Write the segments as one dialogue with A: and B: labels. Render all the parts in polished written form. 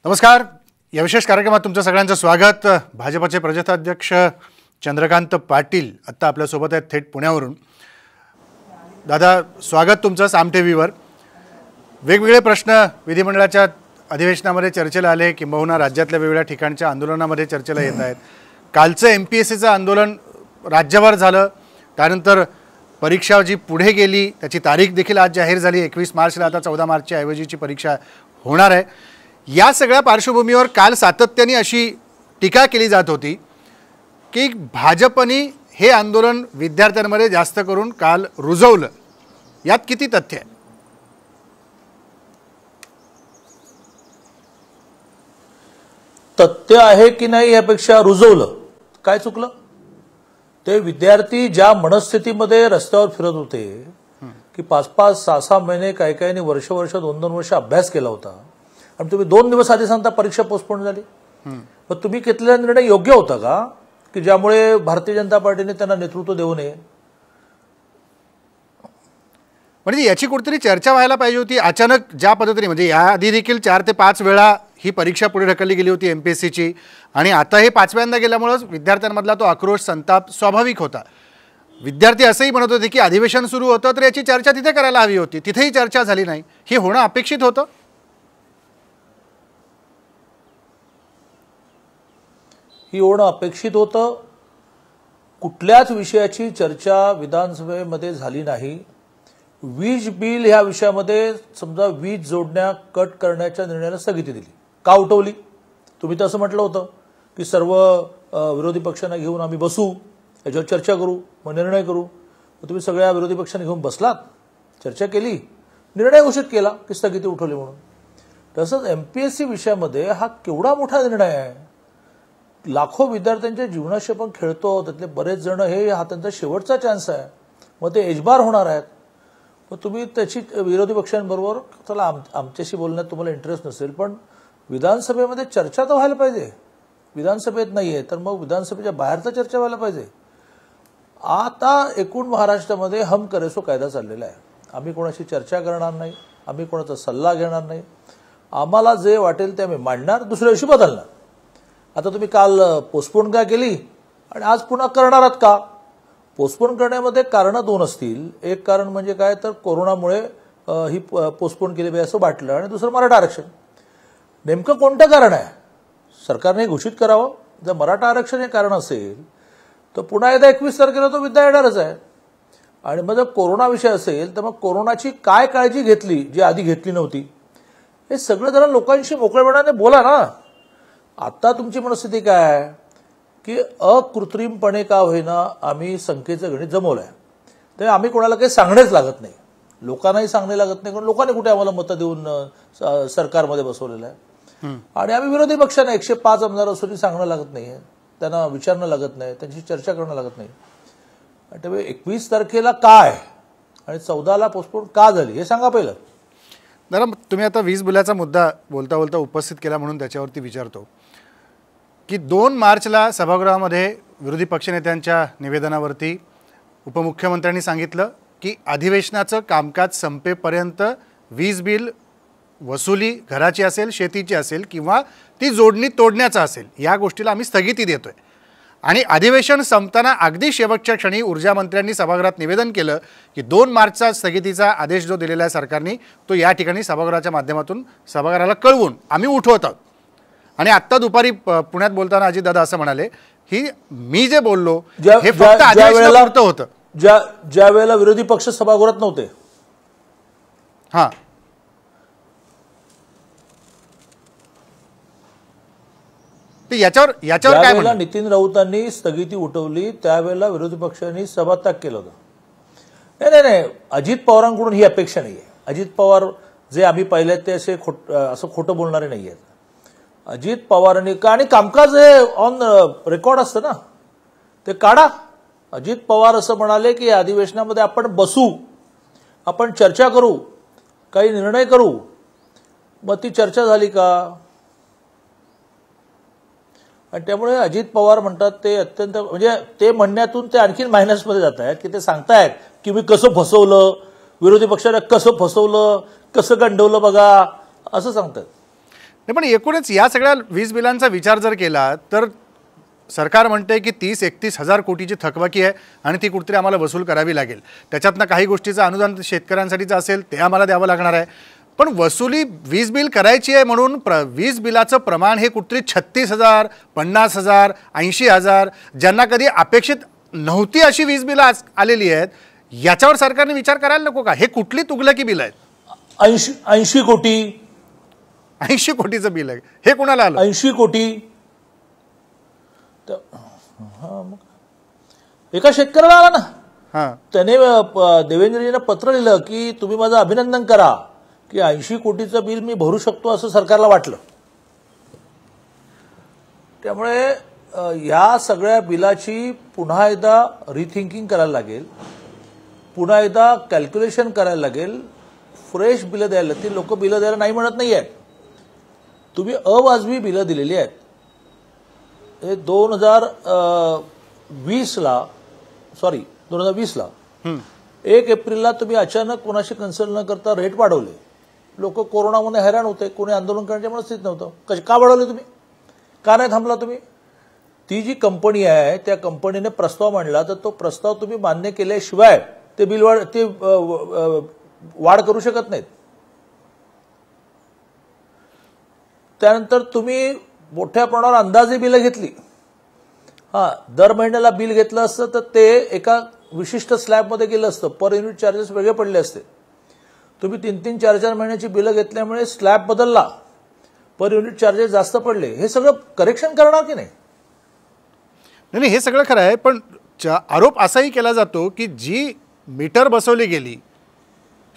A: नमस्कार. या विशेष कार्यक्रमात तुमचं सगळ्यांचं स्वागत. भाजपचे प्रदेशाध्यक्ष चंद्रकांत पाटील आता आपल्या सोबत आहेत थेट पुण्यावरून. दादा, स्वागत तुमचं साम टीव्हीवर. वेगवेगळे प्रश्न विधिमंडळाच्या अधिवेशनामध्ये चर्चेला आले, किंबहुना राज्यातल्या वेगवेगळ्या ठिकाणच्या आंदोलनामध्ये चर्चेला येत आहेत. कालचं MPSCचं आंदोलन राज्यभर झालं, त्यानंतर परीक्षा जी पुढे गेली त्याची तारीख देखील आज जाहीर झाली. 21 मार्चला आता 14 मार्चच्या ऐवजीची परीक्षा होणार आहे. या सगळ्या पार्श्वभूमीवर काल सातत्याने अशी टीका केली जात होती की भाजपने हे आंदोलन विद्यार्थ्यांमध्ये जास्त करून काल रुजवलं. यात किती तथ्य आहे?
B: तथ्य आहे की नाही यापेक्षा रुजवलं काय चुकलं? ते विद्यार्थी ज्या मनस्थितीमध्ये रस्त्यावर फिरत होते की 5-5, 6-6 महिने, काही काही वर्ष 2-2 वर्ष अभ्यास केला होता आणि तुम्ही 2 दिवस आधी सांगता परीक्षा पोस्टपोन झाली. पण तुम्ही घेतलेला निर्णय योग्य होता का की ज्यामुळे भारतीय जनता पार्टीने त्यांना नेतृत्व देऊ नये?
A: म्हणजे याची कुठेतरी चर्चा व्हायला पाहिजे होती. अचानक ज्या पद्धतीने, म्हणजे याआधी देखील 4 ते 5 वेळा ही परीक्षा पुढे ढकलली गेली होती MPSCची, आणि आता हे 5व्यांदा गेल्यामुळे विद्यार्थ्यांमधला तो आक्रोश, संताप स्वाभाविक होता. विद्यार्थी असंही म्हणत होते की अधिवेशन सुरू होतं तर याची चर्चा तिथे करायला हवी होती, तिथेही चर्चा झाली नाही. हे होणं अपेक्षित होतं.
B: ही होणं अपेक्षित होतं. कुठल्याच विषयाची चर्चा विधानसभेमध्ये झाली नाही. वीज बिल ह्या विषयामध्ये समजा वीज जोडण्या कट करण्याच्या निर्णयाला स्थगिती दिली. का उठवली? तुम्ही तर असं म्हटलं होतं की सर्व विरोधी पक्षांना घेऊन आम्ही बसू, याच्यावर चर्चा करू, मग निर्णय करू. मग तुम्ही सगळ्या विरोधी पक्षांना घेऊन बसलात, चर्चा केली, निर्णय घोषित केला की स्थगिती उठवली म्हणून. तसंच MPSC विषयामध्ये हा केवढा मोठा निर्णय आहे. लाखो विद्यार्थ्यांच्या जीवनाशी पण खेळतो. त्यातले बरेच जण हे हा त्यांचा शेवटचा चान्स आहे, मग ते एजबार होणार आहेत. मग तुम्ही त्याची विरोधी पक्षांबरोबर, चला आमच्याशी बोलण्यात तुम्हाला इंटरेस्ट नसेल पण विधानसभेमध्ये चर्चा तर व्हायला पाहिजे. विधानसभेत नाहीये तर मग विधानसभेच्या बाहेरचा चर्चा व्हायला पाहिजे. आता एकूण महाराष्ट्रामध्ये हम करे सो कायदा चाललेला आहे. आम्ही कोणाशी चर्चा करणार नाही, आम्ही कोणाचा सल्ला घेणार नाही, आम्हाला जे वाटेल ते आम्ही मांडणार, दुसऱ्या दिवशी बदलणार. आता तुम्ही काल पोस्टपोन का केली आणि आज पुन्हा करणार आहात का? पोस्टपोन करण्यामध्ये कारणं 2 असतील. एक कारण म्हणजे काय तर कोरोनामुळे ही पोस्टपोन केली पाहिजे असं वाटलं, आणि दुसरं मराठा आरक्षण. नेमकं कोणतं कारण आहे? सरकारने घोषित करावं. जर मराठा आरक्षण हे कारण असेल तर पुन्हा एकदा 21 तारखेला तो मुद्दा येणारच आहे. आणि मग जर कोरोना विषय असेल तर मग कोरोनाची काय काळजी घेतली जी आधी घेतली नव्हती, हे सगळं जरा लोकांशी मोकळेपणाने बोला ना. आता तुमची मनस्थिती काय आहे की अकृत्रिमपणे का होईना आम्ही संख्येचं गणित जमवलं आहे, तर आम्ही कोणाला काही सांगणेच लागत नाही, लोकांनाही सांगणे लागत नाही, कारण लोकांनी कुठे आम्हाला मतं देऊन सरकारमध्ये बसवलेलं आहे. आणि आम्ही विरोधी पक्षांना 105 आमदार असूनही सांगणं लागत नाही, त्यांना विचारणं लागत नाही, त्यांची चर्चा करणं लागत नाही. त्यामुळे 21 तारखेला काय आणि 14ला पोस्टपोन का झाली हे सांगा पहिलं.
A: जरा तुम्ही आता वीज बिलाचा मुद्दा बोलता बोलता उपस्थित केला म्हणून त्याच्यावरती विचारतो की 2 मार्चला सभागृहामध्ये विरोधी पक्षनेत्यांच्या निवेदनावरती उपमुख्यमंत्र्यांनी सांगितलं की अधिवेशनाचं कामकाज संपेपर्यंत वीज बिल वसुली घराची असेल, शेतीची असेल किंवा ती जोडणी तोडण्याचा असेल, या गोष्टीला आम्ही स्थगिती देतोय. आणि अधिवेशन संपताना अगदी शेवटच्या क्षणी ऊर्जा मंत्र्यांनी सभागृहात निवेदन केलं की 2 मार्चचा स्थगितीचा आदेश जो दिलेला आहे सरकारने तो या ठिकाणी सभागृहाच्या माध्यमातून सभागृहाला कळवून आम्ही उठवत आहोत. आणि आत्ता दुपारी पुण्यात बोलताना अजितदादा असं म्हणाले की मी जे बोललो हे फक्त अधिवेशनापुरतं होतं.
B: ज्या वेळेला विरोधी पक्ष सभागृहात नव्हते,
A: हां, याच्यावर काय म्हणणं?
B: नितीन राऊतांनी स्थगिती उठवली त्यावेळेला विरोधी पक्षांनी सभात्याग केला होता. नाही, अजित पवारांकडून ही अपेक्षा नाहीये. अजित पवार जे आम्ही पाहिले ते असं खोटं बोलणारे नाही आहेत. अजित पवारांनी आणि कामकाज हे ऑन रेकॉर्ड असतं ना, ते काढा. अजित पवार असं म्हणाले की अधिवेशनामध्ये आपण बसू, आपण चर्चा करू, काही निर्णय करू. मग ती चर्चा झाली का? आणि त्यामुळे अजित पवार म्हणतात ते अत्यंत, म्हणजे ते म्हणण्यातून ते आणखीन मायनसमध्ये जात आहेत की ते सांगतायत की मी कसं फसवलं, विरोधी पक्षाला कसं फसवलं, कसं गंडवलं बघा, असं सांगतात.
A: नाही, पण एकूणच या सगळ्या वीज बिलांचा विचार जर केला तर सरकार म्हणते की 30-31 हजार कोटीची थकबाकी आहे आणि ती कुठेतरी आम्हाला वसूल करावी लागेल. त्याच्यातनं काही गोष्टीचं अनुदान शेतकऱ्यांसाठीचं असेल ते आम्हाला द्यावं लागणार आहे. पण वसुली वीज बिल करायची आहे म्हणून वीज बिलाचं प्रमाण हे कुठेतरी 36,000, 50,000, 80,000 ज्यांना कधी अपेक्षित नव्हती अशी वीज बिलं आज आलेली आहेत, याच्यावर सरकारने विचार करायला नको का? हे कुठली तुगलकी बिल आहेत?
B: 80 कोटी
A: 80 कोटीचं बिल आहे हे कोणाला आलं?
B: 80 कोटी एका शेतकऱ्याला आला ना.
A: हां,
B: त्याने देवेंद्रजींना पत्र लिहिलं की तुम्ही माझं अभिनंदन करा की 80 कोटीचं बिल मी भरू शकतो असं सरकारला वाटलं. त्यामुळे या सगळ्या बिलाची पुन्हा एकदा रिथिंकिंग करायला लागेल, पुन्हा एकदा कॅल्क्युलेशन करायला लागेल, फ्रेश बिलं द्यायला लागतील. लोक बिलं द्यायला नाही म्हणत नाही आहेत. तुम्ही अवाजवी बिलं दिलेली आहेत. हे 2020ला 1 एप्रिलला तुम्ही अचानक कोणाशी कन्सल्ट न करता रेट वाढवले. लोक कोरोनामध्ये हैराण होते, कोणी आंदोलन करण्याच्या मनस्थितीत नव्हतं. का वाढवले तुम्ही? का नाही थांबला तुम्ही? ती जी कंपनी आहे त्या कंपनीने प्रस्ताव मांडला तर तो प्रस्ताव तुम्ही मान्य केल्याशिवाय ते बिल वाढ करू शकत नाहीत. त्यानंतर तुम्ही मोठ्या प्रमाणावर अंदाजे बिलं घेतली. दर महिन्याला बिल घेतलं असतं तर ते एका विशिष्ट स्लॅबमध्ये गेलं असतं. पर युनिट चार्जेस वेगळे पडले असते. तुम्ही 3-3, 4-4 महिन्याची बिलं घेतल्यामुळे स्लॅब बदलला, पर युनिट चार्जेस जास्त पडले. हे सगळं करेक्शन करणार की नाही?
A: नाही, हे सगळं खरं आहे. पण आरोप असाही केला जातो की जी मीटर बसवली गेली,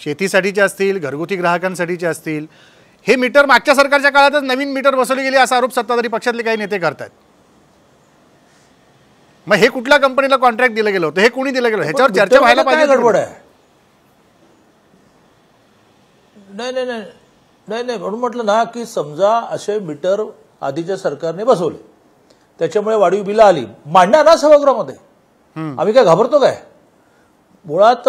A: शेतीसाठीचे असतील, घरगुती ग्राहकांसाठीचे असतील, हे मीटर मागच्या सरकारच्या काळातच नवीन मीटर बसवली गेली असा आरोप सत्ताधारी पक्षातले काही नेते करतात. मग हे कुठल्या कंपनीला कॉन्ट्रॅक्ट दिलं गेलं होतं? हे कोणी दिलं गेलं? ह्याच्यावर चर्चा व्हायला पाहिजे.
B: गडबड आहे. नाही म्हणून म्हटलं ना की समजा असे मीटर आधीच्या सरकारने बसवले, त्याच्यामुळे वाढीव बिलं आली, मांडणार ना सभागृहामध्ये. आम्ही काय घाबरतो काय? मुळात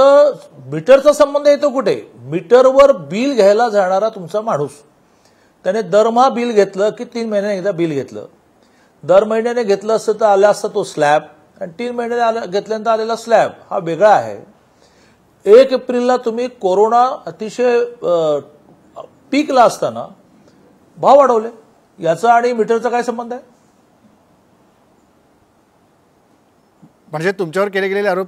B: मीटरचा संबंध येतो कुठे? मीटरवर बिल घ्यायला जाणारा तुमचा माणूस, त्याने दरमहा बिल घेतलं की 3 महिन्याने एकदा बिल घेतलं. दर महिन्याने घेतलं असतं तर आला असता तो स्लॅब, आणि 3 महिन्याने घेतल्यानंतर आलेला स्लॅब हा वेगळा आहे. 1 एप्रिलला तुम्ही कोरोना अतिशय पीकला असताना भाव वाढवले. याचा आणि मीटरचा काय संबंध आहे?
A: म्हणजे तुमच्यावर केले गेलेले आरोप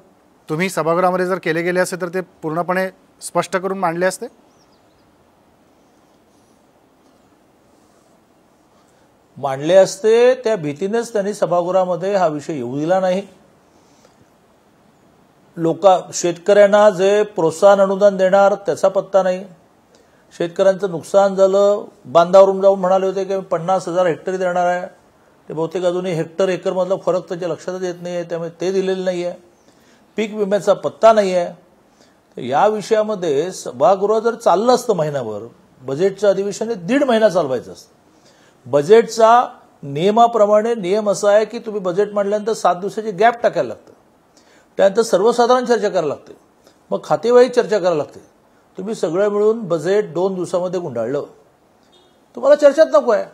A: तुम्ही सभागृहामध्ये जर केले गेले असते तर ते पूर्णपणे स्पष्ट करून मांडले असते.
B: मांडले असते. त्या भीतीनेच त्यांनी सभागृहामध्ये हा विषय येऊ दिला नाही. शेतकऱ्यांना जे प्रोत्साहन अनुदान देणार त्याचा पत्ता नाही. शेतकऱ्यांचं नुकसान झालं, बांधावरून जाऊन म्हणाले होते की 50,000 हेक्टरी देणार आहे. ते बहुतेक अजूनही हेक्टर एकरमधला फरक त्याच्या लक्षातच येत नाही आहे, त्यामुळे ते दिलेलं नाही आहे. पीक विम्याचा पत्ता नाही आहे. तर या विषयामध्ये सभागृह जर चाललं असतं महिनाभर, बजेटचं अधिवेशन 1.5 महिना चालवायचं असतं. बजेटचा नियमाप्रमाणे नियम असा आहे की तुम्ही बजेट मांडल्यानंतर 7 दिवसाची गॅप टाकायला लागतं. त्यानंतर सर्वसाधारण चर्चा करायला लागते, मग खातेवाही चर्चा करायला लागते. तुम्ही सगळं मिळून बजेट 2 दिवसामध्ये गुंडाळलं. तुम्हाला चर्चाच नको आहे.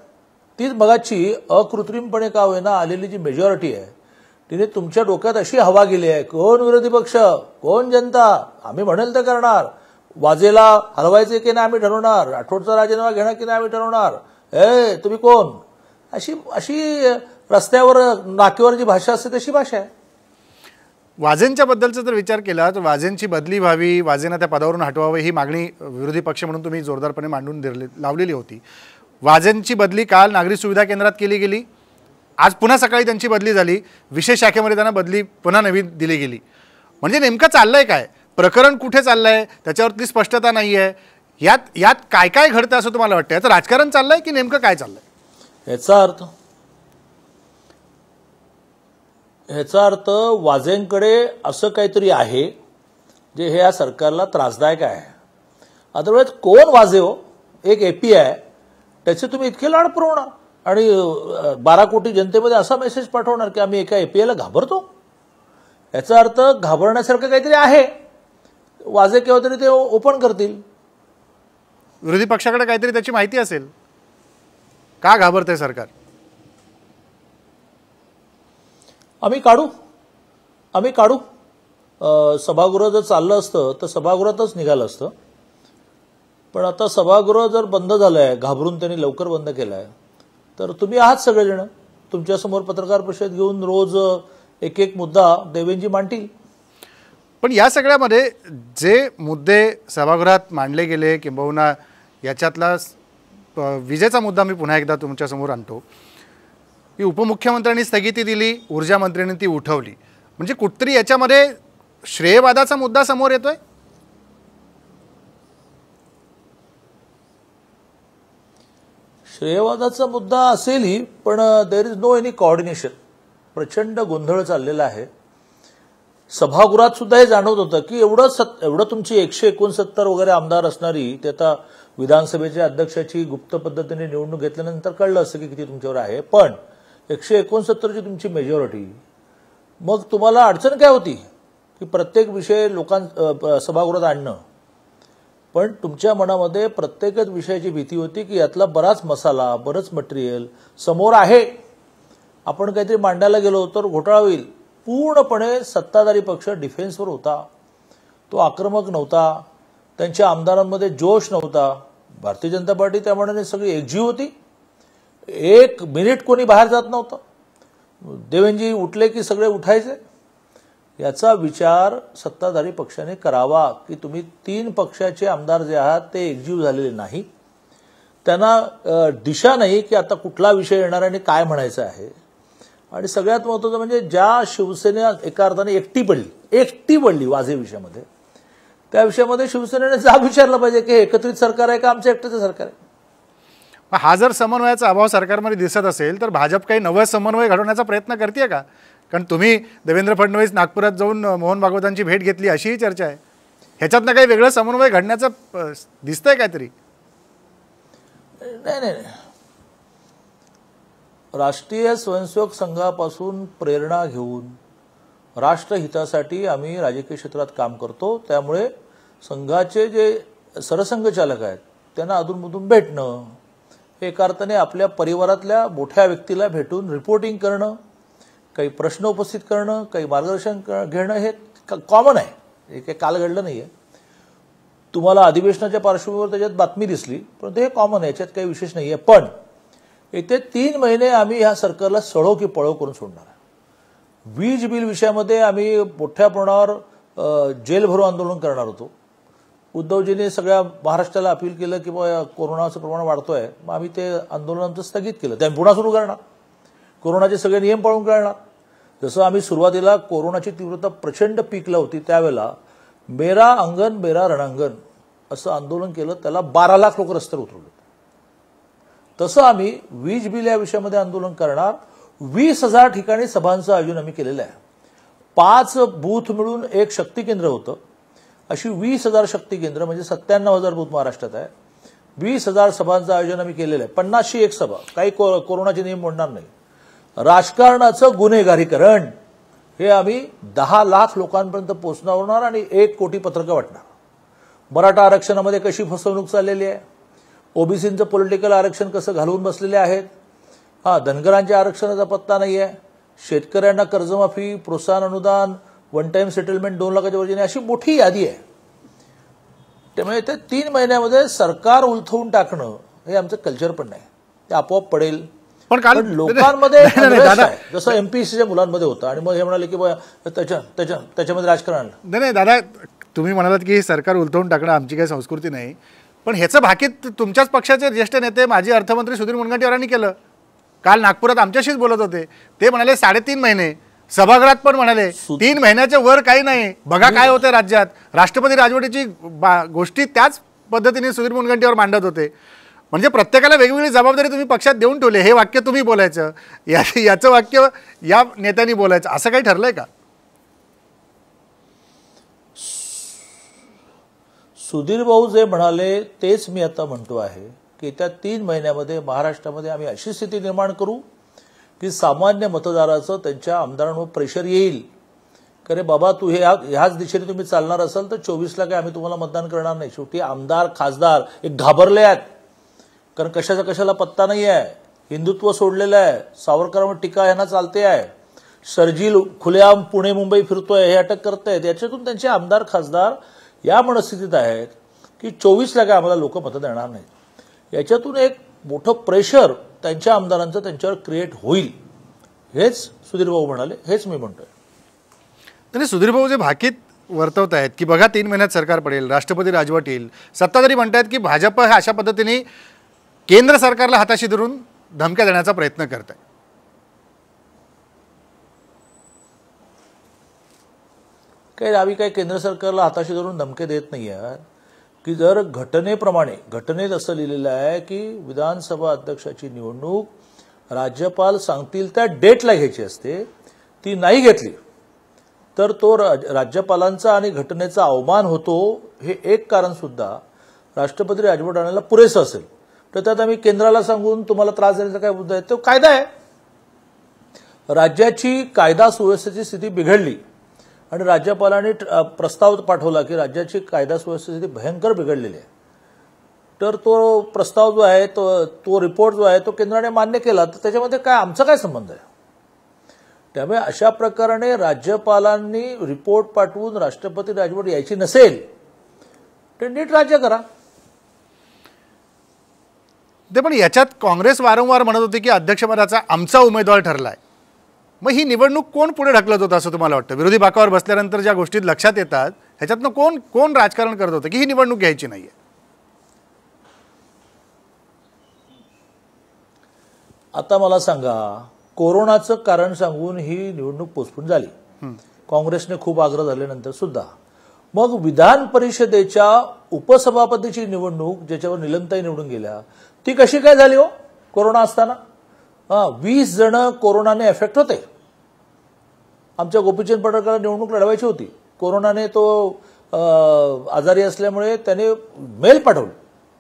B: तीच मगाची अकृत्रिमपणे का होईना आलेली जी मेजॉरिटी आहे तिने तुमच्या डोक्यात अशी हवा गेली आहे, कोण विरोधी पक्ष, कोण जनता, आम्ही म्हणेल तर करणार, वाजेला हलवायचे की नाही आम्ही ठरवणार, राठोडचा राजीनामा घेणार की नाही आम्ही ठरवणार, तुम्ही कोण, अशी रस्त्यावर नाक्यावर जी भाषा असते तशी भाषा आहे.
A: वाजेंच्या बद्दलचा जर विचार केला तर वाजेंची बदली व्हावी, वाजेंना त्या पदावरून हटवावे ही मागणी विरोधी पक्ष म्हणून तुम्ही जोरदारपणे मांडून लावलेली होती. वाजेंची बदली काल नागरी सुविधा केंद्रात केली गेली. आज पुन्हा सकाळी त्यांची बदली झाली. विशेष शाखेमध्ये त्यांना बदली पुन्हा नवी दिली गेली. म्हणजे नेमकं चाललंय काय? प्रकरण कुठे चाललंय त्याच्यावरती स्पष्टता नाही आहे. यात काय काय घडतं असं तुम्हाला वाटतं? याचं राजकारण चाललंय की नेमकं काय चाललंय?
B: ह्याचा अर्थ वाजेंकडे असं काहीतरी आहे जे हे या सरकारला त्रासदायक आहे. अदरवाईज कोण वाजे हो? एक एपी आहे, त्याचे तुम्ही इतके लाड पुरवणार आणि 12 कोटी जनतेमध्ये असा मेसेज पाठवणार की आम्ही एका एपीआयला घाबरतो. याचा अर्थ घाबरण्यासारखं काहीतरी आहे. वाजे केव्हा तरी ते ओपन करतील.
A: विरोधी पक्षाकडे काहीतरी त्याची माहिती असेल. का घाबरतंय सरकार?
B: आम्ही काढू सभागृह जर चाललं असतं तर सभागृहातच निघालं असतं. पण आता सभागृह जर बंद झालं आहे, घाबरून त्यांनी लवकर बंद केलं आहे, तर तुम्ही आहात सगळेजण तुमच्यासमोर पत्रकार परिषद घेऊन रोज एक एक मुद्दा देवेंजी मांडतील.
A: पण या सगळ्यामध्ये जे मुद्दे सभागृहात मांडले गेले किंबहुना याच्यातला विजेचा मुद्दा मी पुन्हा एकदा तुमच्यासमोर आणतो की उपमुख्यमंत्र्यांनी स्थगिती दिली, ऊर्जा मंत्र्यांनी ती उठवली, म्हणजे कुठतरी याच्यामध्ये श्रेयवादाचा मुद्दा समोर येतोय.
B: श्रेयवादाचा मुद्दा असेलही, पण there is no any coordination. प्रचंड गोंधळ चाललेला आहे. सभागृहात सुद्धा हे जाणवत होतं की एवढं तुमची 169 वगैरे आमदार असणारी, ते आता विधानसभेच्या अध्यक्षाची गुप्त पद्धतीने निवडणूक घेतल्यानंतर कळलं असतं की किती तुमच्यावर आहे, पण 169ची तुमची मेजॉरिटी, मग तुम्हाला अडचण काय होती की प्रत्येक विषय सभागृहात आणणं. पण तुमच्या मनामध्ये प्रत्येकच विषयाची भीती होती की यातला बराच मसाला, बरंच मटेरियल समोर आहे, आपण काहीतरी मांडायला गेलो तर घोटाळा होईल. पूर्णपणे सत्ताधारी पक्ष डिफेन्सवर होता, तो आक्रमक नव्हता, त्यांच्या आमदारांमध्ये जोश नव्हता. भारतीय जनता पार्टी त्यामुळे सगळी एकजीव होती, एक मिनिट कोणी बाहेर जात नव्हतं. देवेंजी उठले की सगळे उठायचे. याचा विचार सत्ताधारी पक्षाने करावा की तुम्ही 3 पक्षाचे आमदार जे आहात ते एकजीव झालेले नाही, त्यांना दिशा नाही की आता कुठला विषय येणार आणि काय म्हणायचं आहे. आणि सगळ्यात महत्त्वाचं म्हणजे ज्या शिवसेना एका अर्थाने एकटी पडली वाझे विषयामध्ये, त्या विषयामध्ये शिवसेनेने जाब विचारला पाहिजे की एकत्रित सरकार आहे का आमचं एकट्याचं सरकार आहे.
A: हा जर समन्वयाचा अभाव सरकारमध्ये दिसत असेल तर भाजप काही नवं समन्वय घडवण्याचा प्रयत्न करते का? कारण तुम्ही देवेंद्र फडणवीस नागपुरात जाऊन मोहन भागवतांची भेट घेतली अशीही चर्चा आहे. ह्याच्यातनं काही वेगळं समन्वय घडण्याचं दिसतंय काहीतरी?
B: नाही. राष्ट्रीय स्वयंसेवक संघापासून प्रेरणा घेऊन राष्ट्रहितासाठी आम्ही राजकीय क्षेत्रात काम करतो. त्यामुळे संघाचे जे सरसंघचालक आहेत त्यांना अधूनमधून भेटणं, एका अर्थाने आपल्या परिवारातल्या मोठ्या व्यक्तीला भेटून रिपोर्टिंग करणं, काही प्रश्न उपस्थित करणं, काही मार्गदर्शन घेणं, हे कॉमन आहे. हे काही काल घडलं नाही आहे. तुम्हाला अधिवेशनाच्या पार्श्वभूमीवर त्याच्यात बातमी दिसली, परंतु हे कॉमन आहे, याच्यात काही विशेष नाही आहे. पण येते 3 महिने आम्ही ह्या सरकारला सडो की पळो करून सोडणार आहे. वीज बिल विषयामध्ये आम्ही मोठ्या प्रमाणावर जेल भरो आंदोलन करणार होतो. उद्धवजींनी सगळ्या महाराष्ट्राला अपील केलं की कोरोनाचं प्रमाण वाढतोय, मग आम्ही ते आंदोलन आमचं स्थगित केलं. ते आम्ही पुन्हा सुरू करणार, कोरोनाचे सगळे नियम पाळून करणार. जसं आम्ही सुरुवातीला कोरोनाची तीव्रता प्रचंड पीकला होती त्यावेळेला मेरा अंगण मेरा रणांगण असं आंदोलन केलं, त्याला 12 लाख लोक रस्त्यावर उतरवले. तसं आम्ही वीज बिल या विषयामध्ये आंदोलन करणार. 20,000 ठिकाणी सभांचं आयोजन आम्ही केलेलं आहे. 5 बूथ मिळून एक शक्ती केंद्र होतं. अशी 20,000 शक्ती केंद्र म्हणजे 97,000 बूथ महाराष्ट्रात आहे. 20,000 सभांचं आयोजन आम्ही केलेलं आहे. 50शी एक सभा, काही कोरोनाचे नियम मोडणार नाही. राजकारणाचं गुन्हेगारीकरण हे आम्ही 10 लाख लोकांपर्यंत पोहोचवणार आणि 1 कोटी पत्रकं वाटणार. मराठा आरक्षणामध्ये कशी फसवणूक चाललेली आहे, ओबीसींचं पॉलिटिकल आरक्षण कसं घालवून बसलेले आहेत, धनगरांच्या आरक्षणाचा पत्ता नाही आहे, शेतकऱ्यांना कर्जमाफी, प्रोत्साहन अनुदान, वन टाइम सेटलमेंट 2 लाखाच्या वरती, अशी मोठी यादी आहे. त्यामुळे ते 3 महिन्यामध्ये सरकार उलथवून टाकणं हे आमचं कल्चर पण नाही, ते आपोआप पडेल. पण लोकांमध्ये जसं एमपीएससीच्या मुलांमध्ये होतं आणि मग हे म्हणाले की त्याच्यामध्ये राजकारण आणलं.
A: नाही दादा, तुम्ही म्हणालात की सरकार उलथवून टाकणं आमची काही संस्कृती नाही, पण ह्याचं भाकीत तुमच्याच पक्षाचे ज्येष्ठ नेते माजी अर्थमंत्री सुधीर मुनगंटीवारांनी केलं. काल नागपुरात आमच्याशीच बोलत होते. ते म्हणाले 3.5 महिने, सभागृहात पण म्हणाले 3 महिन्याच्या वर काही नाही, बघा काय होतं राज्यात. राष्ट्रपती राजवटीची गोष्टी त्याच पद्धतीने सुधीर मुनगंटीवार मांडत होते. म्हणजे प्रत्येकाला वेगवेगळी जबाबदारी तुम्ही पक्षात देऊन ठेवली. हे वाक्य तुम्ही बोलायचं, याचं वाक्य या नेत्यांनी बोलायचं, असं काही ठरलंय का?
B: सुधीर भाऊ जे म्हणाले तेच मी आता म्हणतो आहे की त्या 3 महिन्यामध्ये महाराष्ट्रामध्ये आम्ही अशी स्थिती निर्माण करू की सामान्य मतदाराचं त्यांच्या आमदारांवर प्रेशर येईल की अरे बाबा तू ह्याच दिशेने तुम्ही चालणार असाल तर 24ला काय आम्ही तुम्हाला मतदान करणार नाही. शेवटी आमदार खासदार एक घाबरले आहेत, कारण कशाचा कशाला पत्ता नाही आहे. हिंदुत्व सोडलेलं आहे, सावरकरांवर टीका यांना चालते आहे, शर्जील खुलेआम पुणे मुंबई फिरतोय, हे अटक करतायत. याच्यातून त्यांचे आमदार खासदार या मनस्थितीत आहेत की 24ला काय आम्हाला लोक मतं देणार नाहीत. याच्यातून एक मोठं प्रेशर त्यांच्या आमदारांचं त्यांच्यावर क्रिएट होईल, हेच सुधीर भाऊ म्हणाले, हेच मी म्हणतोय.
A: तरी सुधीर भाऊ जे भाकीत वर्तवत आहेत की बघा 3 महिन्यात सरकार पडेल, राष्ट्रपती राजवट येईल, सत्ताधारी म्हणतायत की भाजप हे अशा पद्धतीने केंद्र सरकारला हाताशी धरून धमक्या देण्याचा प्रयत्न करत आहे.
B: आम्ही काही केंद्र सरकारला हाताशी धरून धमके देत नाही आहे की जर घटनेप्रमाणे, घटनेत असं लिहिलेलं आहे की विधानसभा अध्यक्षाची निवडणूक राज्यपाल सांगतील त्या डेटला घ्यायची असते, ती नाही घेतली तर तो राज्यपालांचा आणि घटनेचा अवमान होतो, हे एक कारण सुद्धा राष्ट्रपती राजवट आणायला पुरेसं असेल. तर त्यात आम्ही केंद्राला सांगून तुम्हाला त्रास देण्याचा काय मुद्दा आहे? तो कायदा आहे. राज्याची कायदा सुव्यवस्थेची स्थिती बिघडली आणि राज्यपालांनी प्रस्ताव पाठवला की राज्याची कायदा सुव्यवस्थेची स्थिती भयंकर बिघडलेली आहे, तर तो प्रस्ताव जो आहे तो रिपोर्ट जो आहे तो केंद्राने मान्य केला, तर त्याच्यामध्ये काय आमचा काय संबंध आहे? त्यामुळे अशा प्रकारे राज्यपालांनी रिपोर्ट पाठवून राष्ट्रपती राजवट यायची नसेल तर नीट राज्य करा.
A: ते पण याच्यात काँग्रेस वारंवार म्हणत होती की अध्यक्षपदाचा आमचा उमेदवार ठरलाय. मग ही निवडणूक कोण पुढे ढकलत होतं असं तुम्हाला वाटतं? विरोधी बाकावर बसल्यानंतर ज्या गोष्टी लक्षात येतात ह्याच्यातनं कोण राजकारण करत होतं की ही निवडणूक घ्यायची नाहीये?
B: आता मला सांगा, कोरोनाचं कारण सांगून ही निवडणूक पोस्टपोन झाली, काँग्रेसने खूप आग्रह झाल्यानंतर सुद्धा. मग विधान परिषदेच्या उपसभापतीची निवडणूक ज्याच्यावर निलमताई निवडून गेल्या, ती कशी काय झाली हो? कोरोना असताना 20 जण कोरोनाने एफेक्ट होते. आमच्या गोपीचंद पडळकरला निवडणूक लढवायची होती, कोरोनाने तो आजारी असल्यामुळे त्याने मेल पाठवली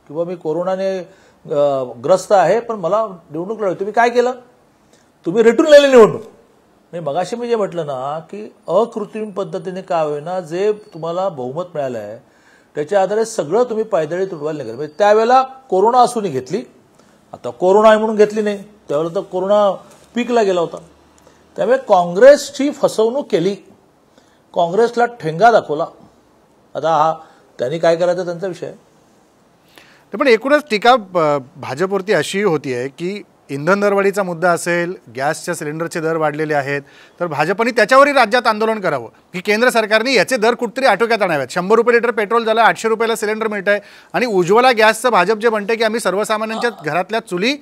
B: की बाबा मी कोरोनाने ग्रस्त आहे पण मला निवडणूक लढवायची. तुम्ही काय केलं? तुम्ही रेटून लिहिली निवडणूक. मगाशी मी जे म्हटलं ना की अकृत्रिम पद्धतीने काय होईना जे तुम्हाला बहुमत मिळालं आहे त्याच्या आधारे सगळं तुम्ही पायदळी तुडवायला निघाल. म्हणजे त्यावेळेला कोरोना असूनही घेतली, आता कोरोना आहे म्हणून घेतली नाही, त्यावेळेला तर कोरोना पीकला गेला होता. त्यामुळे काँग्रेसची फसवणूक केली, काँग्रेसला ठेंगा दाखवला. आता हा त्यांनी काय करायचं त्यांचा विषय आहे.
A: पण एकूणच टीका भाजपवरती अशी होती आहे की इंधन दरवाढीचा मुद्दा असेल, गॅसच्या सिलेंडरचे दर वाढलेले आहेत, तर भाजपने त्याच्यावरही राज्यात आंदोलन करावं की केंद्र सरकारने याचे दर कुठेतरी आटोक्यात आणावेत. 100 रुपये लिटर पेट्रोल झालं, 800 रुपयाला सिलेंडर मिळत आहे. आणि उज्ज्वला गॅसचं भाजप जे म्हणते की आम्ही सर्वसामान्यांच्या घरातल्या चुली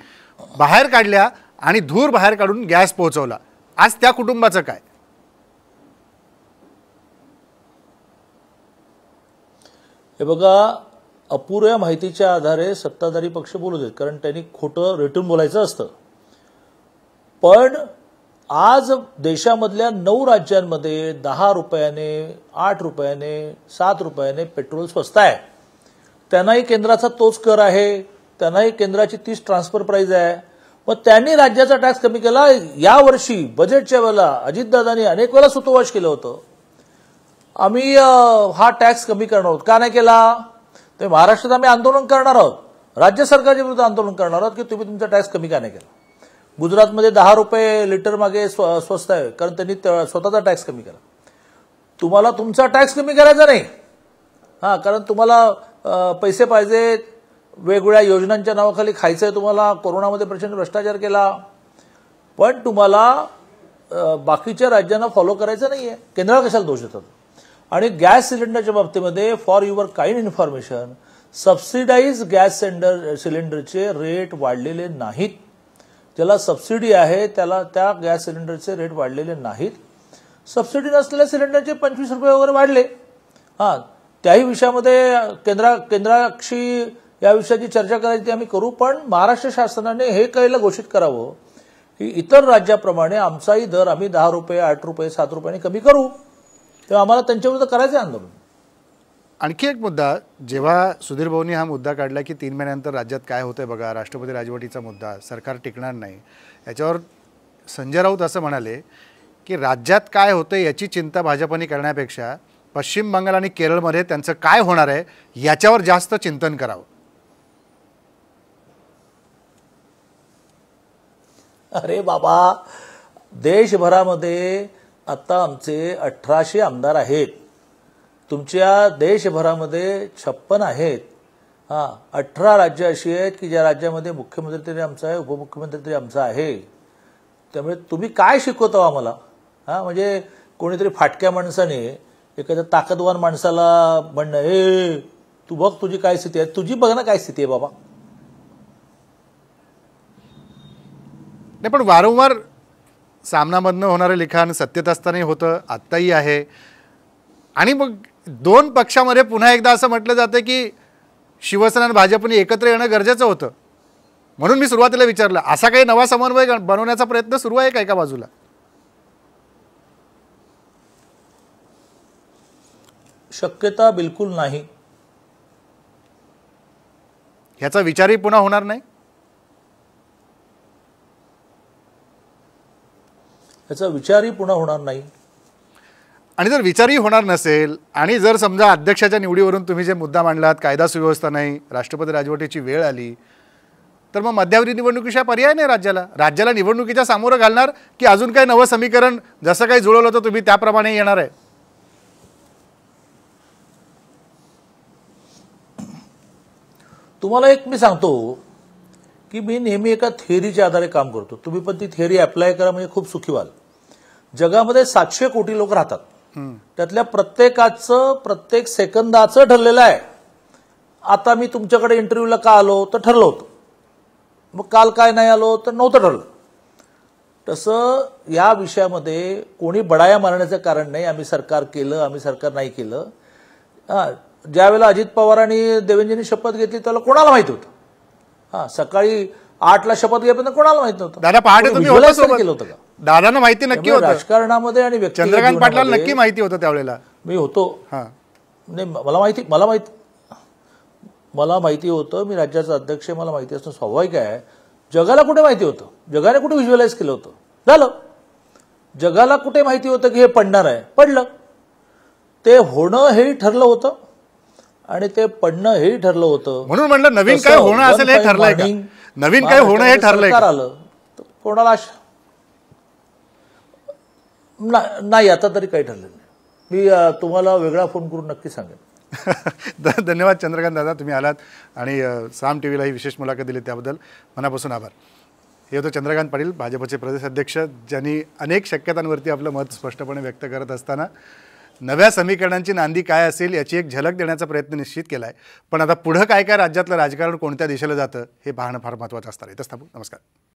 A: बाहेर काढल्या आणि धूर बाहेर काढून गॅस पोहोचवला, आज त्या कुटुंबाचं काय?
B: हे बघा, अपुऱ्या माहितीच्या आधारे सत्ताधारी पक्ष बोलू देत, कारण त्यांनी खोटं रेटून बोलायचं असतं. पण आज देशामधल्या 9 राज्यांमध्ये 10 रुपयाने, 8 रुपयाने, 7 रुपयाने पेट्रोल स्वस्त आहे. त्यांनाही केंद्राचा तोच कर आहे, त्यांनाही केंद्राची 30 ट्रान्सफर प्राइस आहे. मग त्यांनी राज्याचा टॅक्स कमी केला. यावर्षी बजेटच्या वेळेला अजितदादांनी अनेक वेळा सुतोवाच केलं होतं, आम्ही हा टॅक्स कमी करणार आहोत. का नाही केला? ते महाराष्ट्रात आम्ही आंदोलन करणार आहोत, राज्य सरकारच्या विरुद्ध आंदोलन करणार आहोत की तुम्ही तुमचा टॅक्स कमी का नाही केला. गुजरातमध्ये 10 रुपये लिटर मागे स्वस्त आहे, कारण त्यांनी स्वतःचा टॅक्स कमी केला. तुम्हाला तुमचा टॅक्स कमी करायचा नाही, कारण तुम्हाला पैसे पाहिजे, वेगवेगळ्या योजनांच्या नावाखाली खायचंय तुम्हाला, कोरोनामध्ये प्रचंड भ्रष्टाचार केला, पण तुम्हाला बाकीच्या राज्यांना फॉलो करायचं नाहीये. केंद्राला कशाला दोष देतात? आणि गॅस सिलेंडरच्या बाबतीमध्ये for your kind information, subsidise gas सिलेंडरचे रेट वाढलेले नाहीत. ज्याला सबसिडी आहे त्याला त्या गॅस सिलेंडरचे रेट वाढलेले नाहीत. सबसिडी नसलेल्या सिलेंडरचे 25 रुपये वगैरे वाढले. त्याही विषयामध्ये केंद्राशी या विषयाची चर्चा करायची आम्ही करू, पण महाराष्ट्र शासनाने हे कळलं घोषित करावं की इतर राज्याप्रमाणे आमचाही दर आम्ही 10 रुपये, 8 रुपये, 7 रुपयांनी कमी करू. तेव्हा आम्हाला त्यांच्याविरुद्ध करायचं आंदोलन.
A: आणखी एक मुद्दा, जेव्हा सुधीर भाऊंनी हा मुद्दा काढला की 3 महिन्यानंतर राज्यात काय होतंय बघा, राष्ट्रपती राजवटीचा मुद्दा, सरकार टिकणार नाही, याच्यावर संजय राऊत असं म्हणाले की राज्यात काय होतंय याची चिंता भाजपने करण्यापेक्षा पश्चिम बंगाल आणि केरळमध्ये त्यांचं काय होणार आहे याच्यावर जास्त चिंतन करावं.
B: अरे बाबा, देशभरामध्ये आता आमचे 1800 आमदार आहेत. तुमच्या देशभरामध्ये 56 आहेत. 18 राज्य अशी आहेत की ज्या राज्यामध्ये मुख्यमंत्री तरी आमचा आहे, उपमुख्यमंत्री तरी आमचा आहे. त्यामुळे तुम्ही काय शिकवता आम्हाला? म्हणजे कोणीतरी फाटक्या माणसाने एखाद्या ताकदवान माणसाला म्हणणं, ए तू बघ तुझी काय स्थिती आहे, तुझी बघ ना काय स्थिती आहे बाबा.
A: नाही, पण वारंवार सामनामधनं होणारं लिखाण सत्तेत असतानाही होतं, आत्ताही आहे. आणि मग दोन पक्षामध्ये पुन्हा एकदा असं म्हटलं जातं की शिवसेना आणि भाजपने एकत्र येणं गरजेचं होतं. म्हणून मी सुरुवातीला विचारलं, असा काही नवा समन्वय बनवण्याचा प्रयत्न सुरू आहे का एका बाजूला?
B: शक्यता बिलकुल नाही.
A: ह्याचा विचारही पुन्हा होणार नाही?
B: याचा विचारही पुन्हा होणार नाही.
A: आणि जर विचारही होणार नसेल आणि जर समजा अध्यक्षाच्या निवडीवरून तुम्ही जे मुद्दा मांडलात, कायदा सुव्यवस्था नाही, राष्ट्रपती राजवटीची वेळ आली, तर मग मध्यावधी निवडणुकीशिवाय पर्याय नाही राज्याला निवडणुकीच्या सामोरं घालणार की अजून काही नवं समीकरण जसं काही जुळवलं होतं तुम्ही त्याप्रमाणे येणार आहे?
B: तुम्हाला एक मी सांगतो की मी नेहमी एका थिअरीच्या आधारे काम करतो. तुम्ही पण ती थिअरी अप्लाय करा, म्हणजे खूप सुखी व्हाल. जगामध्ये 700 कोटी लोक राहतात. त्यातल्या प्रत्येकाचं प्रत्येक सेकंदाचं ठरलेलं आहे. आता मी तुमच्याकडे इंटरव्ह्यूला का आलो तर ठरलं होतं, मग काल काय नाही आलो तर नव्हतं ठरलं. तसं या विषयामध्ये कोणी बडाया मारण्याचं कारण नाही. आम्ही सरकार केलं, आम्ही सरकार नाही केलं. ज्यावेळेला अजित पवारांनी देवेंद्रजींनी शपथ घेतली त्याला कोणाला माहिती होतं? सकाळी 8ला शपथ घेतल्यानंतर कोणाला माहित नव्हतं?
A: दादा पहाटे तुम्ही
B: केलं होतं का?
A: दादांना माहिती नक्की होतं.
B: राजकारणामध्ये आणि
A: चंद्रकांत पाटलांना नक्की माहिती होतं त्यावेळेला.
B: मी होतो. नाही, मला माहिती होतं. मी राज्याचा अध्यक्ष, मला माहिती असणं स्वाभाविक आहे. जगाला कुठे माहिती होतं? जगाने कुठे व्हिज्युअलाइज केलं होतं? झालं. जगाला कुठे माहिती होतं की हे पडणार आहे? पडलं. ते होणं हेही ठरलं होतं आणि ते पडणं हेही ठरलं होतं.
A: म्हणून म्हटलं नवीन काय होणं असेल हे ठरलंय का? नवीन काय होणं हे ठरलंय का?
B: आलं तर कोणाला नाही, आता तरी काही ठरलेलं नाही. मी तुम्हाला वेगळा फोन करून नक्की सांगेन.
A: धन्यवाद चंद्रकांत दादा, तुम्ही आलात आणि साम टीव्हीला ही विशेष मुलाखत दिली त्याबद्दल मनापासून आभार. हे होतं चंद्रकांत पाटील, भाजपचे प्रदेश अध्यक्ष, ज्यांनी अनेक शक्यतांवरती आपलं मत स्पष्टपणे व्यक्त करत असताना नव्या समीकरणांची नांदी काय असेल याची एक झलक देण्याचा प्रयत्न निश्चित केला आहे. पण आता पुढं काय काय राज्यातलं राजकारण कोणत्या दिशेला जातं हे पाहणं फार महत्त्वाचं असणार आहे. इथंच थांबू. नमस्कार.